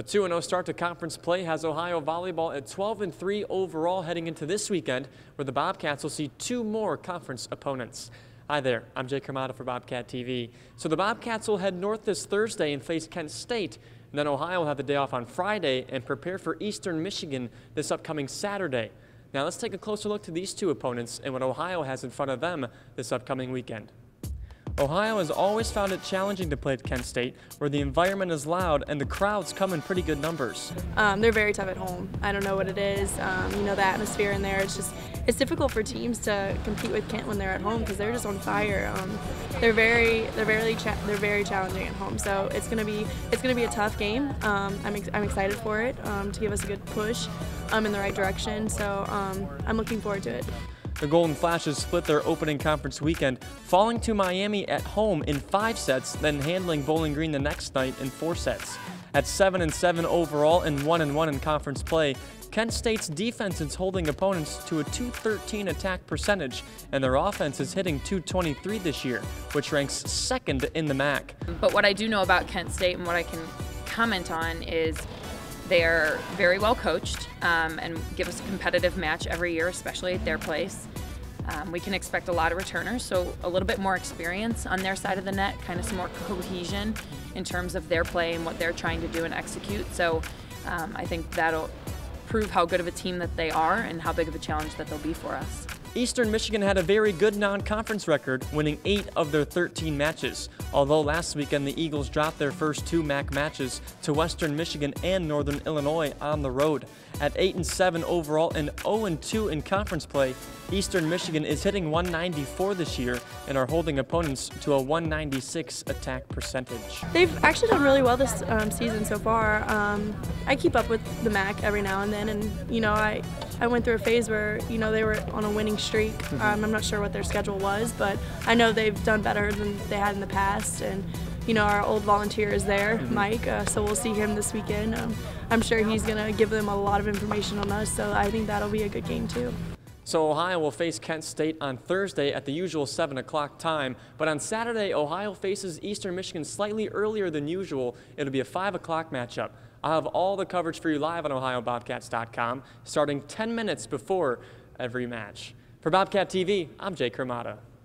A 2-0 start to conference play has Ohio Volleyball at 12-3 overall heading into this weekend, where the Bobcats will see 2 more conference opponents. Hi there, I'm Hromada for BobcatTV. So the Bobcats will head north this Thursday and face Kent State. And then Ohio will have the day off on Friday and prepare for Eastern Michigan this upcoming Saturday. Now let's take a closer look to these 2 opponents and what Ohio has in front of them this upcoming weekend. Ohio has always found it challenging to play at Kent State, where the environment is loud and the crowds come in pretty good numbers. They're very tough at home. I don't know what it is. The atmosphere in there, it's difficult for teams to compete with Kent when they're at home because they're just on fire. They're very challenging at home. So it's gonna be a tough game. I'm excited for it to give us a good push in the right direction. So I'm looking forward to it. The Golden Flashes split their opening conference weekend, falling to Miami at home in 5 sets, then handling Bowling Green the next night in 4 sets. At 7-7 overall and 1-1 in conference play, Kent State's defense is holding opponents to a .213 attack percentage, and their offense is hitting .223 this year, which ranks 2nd in the MAC. But what I do know about Kent State and what I can comment on is they're very well coached and give us a competitive match every year, especially at their place. We can expect a lot of returners, so a little bit more experience on their side of the net, kind of some more cohesion in terms of their play and what they're trying to do and execute. So I think that'll prove how good of a team that they are and how big of a challenge that they'll be for us. Eastern Michigan had a very good non-conference record, winning 8 of their 13 matches. Although last weekend the Eagles dropped their first 2 MAC matches to Western Michigan and Northern Illinois on the road. At 8-7 overall and 0-2 in conference play, Eastern Michigan is hitting .194 this year and are holding opponents to a .196 attack percentage. They've actually done really well this season so far. I keep up with the MAC every now and then, and I went through a phase where they were on a winning streak. I'm not sure what their schedule was, but I know they've done better than they had in the past. And our old volunteer is there, Mike, so we'll see him this weekend. I'm sure he's going to give them a lot of information on us, so I think that'll be a good game too. So Ohio will face Kent State on Thursday at the usual 7 o'clock time, but on Saturday, Ohio faces Eastern Michigan slightly earlier than usual. It'll be a 5 o'clock matchup. I'll have all the coverage for you live on OhioBobcats.com, starting 10 minutes before every match. For Bobcat TV, I'm Hromada.